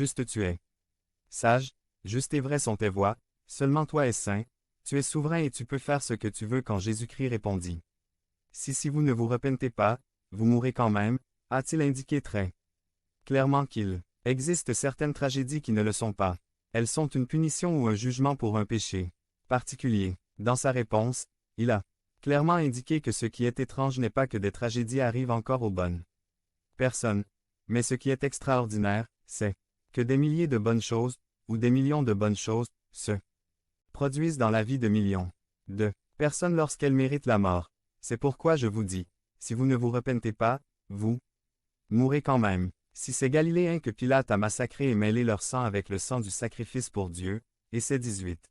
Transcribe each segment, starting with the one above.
juste tu es. Sage, juste et vrai sont tes voies, seulement toi es saint, tu es souverain et tu peux faire ce que tu veux quand Jésus-Christ répondit. Si vous ne vous repentez pas, vous mourrez quand même, a-t-il indiqué très clairement qu'il existe certaines tragédies qui ne le sont pas. Elles sont une punition ou un jugement pour un péché particulier. Dans sa réponse, il a clairement indiqué que ce qui est étrange n'est pas que des tragédies arrivent encore aux bonnes personnes, mais ce qui est extraordinaire, c'est que des milliers de bonnes choses, ou des millions de bonnes choses, se produisent dans la vie de millions de personnes lorsqu'elles méritent la mort. C'est pourquoi je vous dis, si vous ne vous repentez pas, vous mourrez quand même. Si ces Galiléens que Pilate a massacrés et mêlé leur sang avec le sang du sacrifice pour Dieu, et ces 18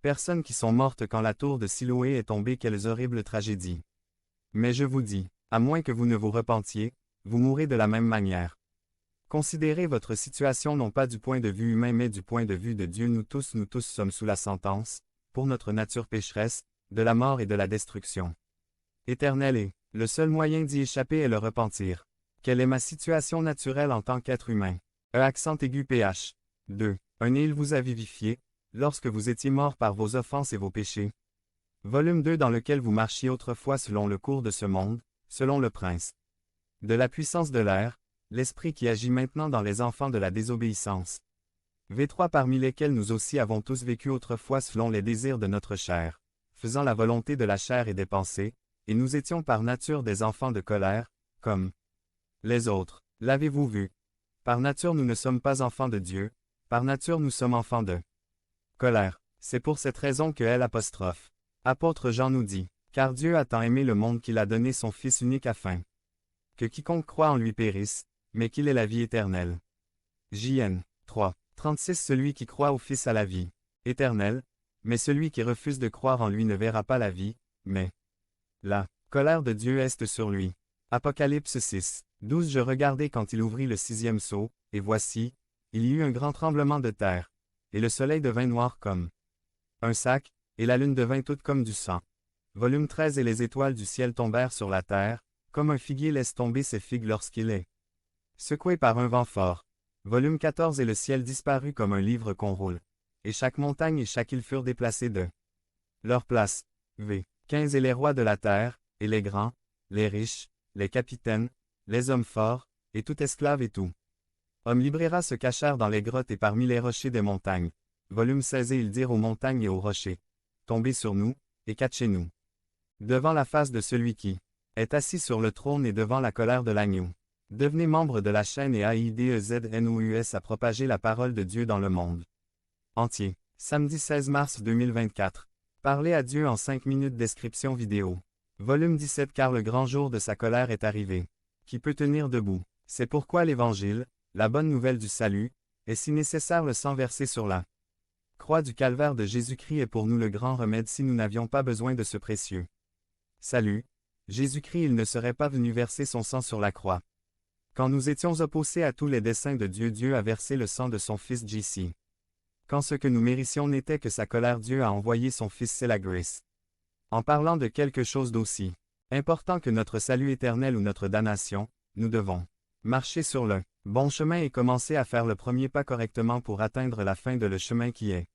personnes qui sont mortes quand la tour de Siloé est tombée, quelles horribles tragédies. Mais je vous dis, à moins que vous ne vous repentiez, vous mourrez de la même manière. Considérez votre situation non pas du point de vue humain mais du point de vue de Dieu. Nous tous sommes sous la sentence, pour notre nature pécheresse, de la mort et de la destruction éternelle et le seul moyen d'y échapper est le repentir. Quelle est ma situation naturelle en tant qu'être humain? Accent aigu ph. 2. Et il vous a vivifié, lorsque vous étiez morts par vos offenses et vos péchés. Volume 2 dans lequel vous marchiez autrefois selon le cours de ce monde, selon le prince de la puissance de l'air, l'esprit qui agit maintenant dans les enfants de la désobéissance. V3 parmi lesquels nous aussi avons tous vécu autrefois selon les désirs de notre chair, faisant la volonté de la chair et des pensées, et nous étions par nature des enfants de colère, comme les autres. L'avez-vous vu? Par nature nous ne sommes pas enfants de Dieu, par nature nous sommes enfants de colère. C'est pour cette raison que Apôtre Jean nous dit, car Dieu a tant aimé le monde qu'il a donné son Fils unique afin que quiconque croit en lui périsse, mais qu'il ait la vie éternelle. JN 3. 36 Celui qui croit au Fils a la vie éternelle, mais celui qui refuse de croire en lui ne verra pas la vie, mais la colère de Dieu est sur lui. Apocalypse 6. 12 Je regardai quand il ouvrit le 6e sceau, et voici, il y eut un grand tremblement de terre, et le soleil devint noir comme un sac, et la lune devint toute comme du sang. Volume 13 Et les étoiles du ciel tombèrent sur la terre, comme un figuier laisse tomber ses figues lorsqu'il est secoué par un vent fort. Volume 14 Et le ciel disparut comme un livre qu'on roule. Et chaque montagne et chaque île furent déplacées de leur place. V. 15 Et les rois de la terre, et les grands, les riches, les capitaines, les hommes forts, et tout esclave et tout homme libéra se cachèrent dans les grottes et parmi les rochers des montagnes. Volume 16 Et ils dirent aux montagnes et aux rochers, tombez sur nous, et cachez-nous devant la face de celui qui est assis sur le trône et devant la colère de l'agneau. Devenez membre de la chaîne et AIDEZNOUS à propager la parole de Dieu dans le monde entier. Samedi 16 mars 2024. Parlez à Dieu en 5 minutes. Description vidéo. Volume 17 Car le grand jour de sa colère est arrivé. Qui peut tenir debout? C'est pourquoi l'Évangile, la bonne nouvelle du salut, est si nécessaire. Le sang versé sur la croix du calvaire de Jésus-Christ est pour nous le grand remède si nous n'avions pas besoin de ce précieux salut. Jésus-Christ il ne serait pas venu verser son sang sur la croix. Quand nous étions opposés à tous les desseins de Dieu, Dieu a versé le sang de son Fils JC. Quand ce que nous méritions n'était que sa colère, Dieu a envoyé son Fils, c'est la grâce. En parlant de quelque chose d'aussi important que notre salut éternel ou notre damnation, nous devons marcher sur le bon chemin et commencer à faire le premier pas correctement pour atteindre la fin de le chemin qui est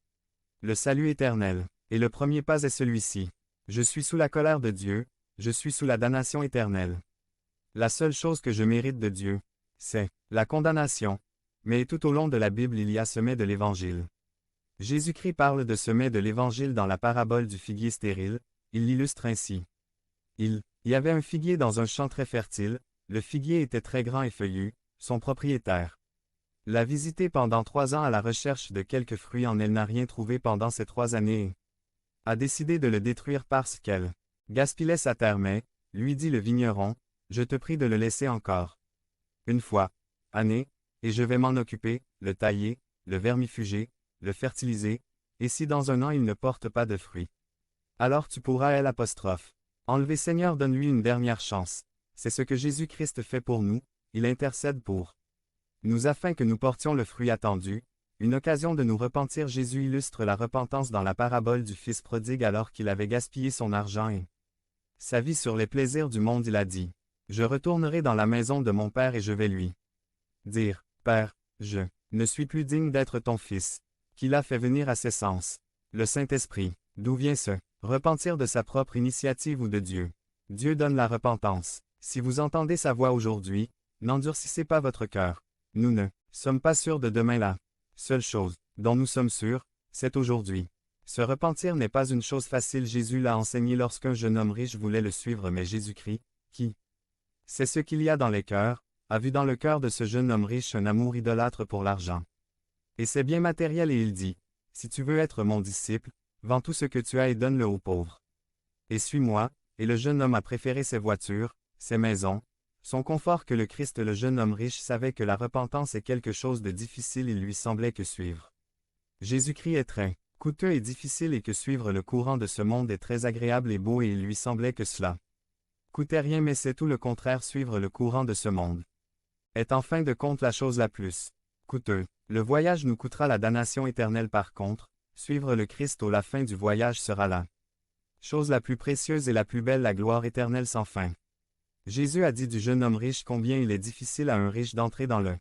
le salut éternel. Et le premier pas est celui-ci. Je suis sous la colère de Dieu, je suis sous la damnation éternelle. La seule chose que je mérite de Dieu, c'est la condamnation. Mais tout au long de la Bible il y a ce mets de l'Évangile. Jésus-Christ parle de ce mets de l'Évangile dans la parabole du figuier stérile, il l'illustre ainsi. Il y avait un figuier dans un champ très fertile, le figuier était très grand et feuillu, son propriétaire l'a visité pendant 3 ans à la recherche de quelques fruits elle n'a rien trouvé pendant ces 3 années et a décidé de le détruire parce qu'elle gaspillait sa terre mais, lui dit le vigneron, je te prie de le laisser encore une fois, année, et je vais m'en occuper, le tailler, le vermifuger, le fertiliser, et si dans 1 an il ne porte pas de fruits, alors tu pourras enlever Seigneur donne-lui une dernière chance. C'est ce que Jésus-Christ fait pour nous, il intercède pour nous afin que nous portions le fruit attendu, une occasion de nous repentir. Jésus illustre la repentance dans la parabole du fils prodigue alors qu'il avait gaspillé son argent et sa vie sur les plaisirs du monde. Il a dit, je retournerai dans la maison de mon père et je vais lui dire, Père, je ne suis plus digne d'être ton fils. Qui l'a fait venir à ses sens? Le Saint-Esprit. D'où vient ce repentir de sa propre initiative ou de Dieu? Dieu donne la repentance. Si vous entendez sa voix aujourd'hui, n'endurcissez pas votre cœur. Nous ne sommes pas sûrs de demain la seule chose dont nous sommes sûrs, c'est aujourd'hui. Se repentir n'est pas une chose facile. Jésus l'a enseigné lorsqu'un jeune homme riche voulait le suivre, mais Jésus-Christ, qui sait ce qu'il y a dans les cœurs, a vu dans le cœur de ce jeune homme riche un amour idolâtre pour l'argent. Et c'est bien matériel et il dit, « Si tu veux être mon disciple, vends tout ce que tu as et donne-le aux pauvres. Et suis-moi. » Et le jeune homme a préféré ses voitures, ses maisons, son confort que le Christ. Le jeune homme riche savait que la repentance est quelque chose de difficile. Il lui semblait que suivre Jésus-Christ est très coûteux et difficile et que suivre le courant de ce monde est très agréable et beau et il lui semblait que cela coûtait rien, mais c'est tout le contraire. Suivre le courant de ce monde est en fin de compte la chose la plus coûteuse. Le voyage nous coûtera la damnation éternelle. Par contre, suivre le Christ au la fin du voyage sera la chose la plus précieuse et la plus belle, la gloire éternelle sans fin. Jésus a dit du jeune homme riche combien il est difficile à un riche d'entrer dans le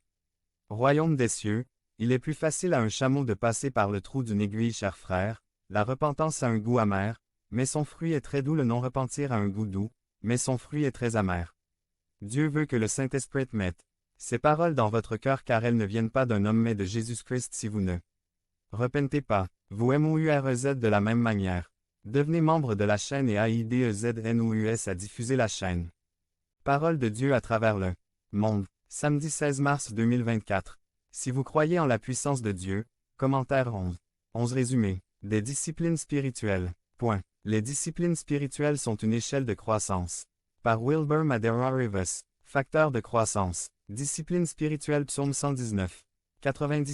royaume des cieux. Il est plus facile à un chameau de passer par le trou d'une aiguille. Chers frères, la repentance a un goût amer, mais son fruit est très doux. Le non-repentir a un goût doux, mais son fruit est très amer. Dieu veut que le Saint-Esprit mette ces paroles dans votre cœur, car elles ne viennent pas d'un homme mais de Jésus-Christ. Si vous ne repentez pas, vous MOUREZ de la même manière. Devenez membre de la chaîne et AIDEZNOUS à diffuser la chaîne. Parole de Dieu à travers le monde. Samedi 16 mars 2024. Si vous croyez en la puissance de Dieu, commentaire 11. 11 résumé. Des disciplines spirituelles. Point. Les disciplines spirituelles sont une échelle de croissance. Par Wilbur Madera Rivas. Facteur de croissance. Discipline spirituelle. Psaume 119. 97.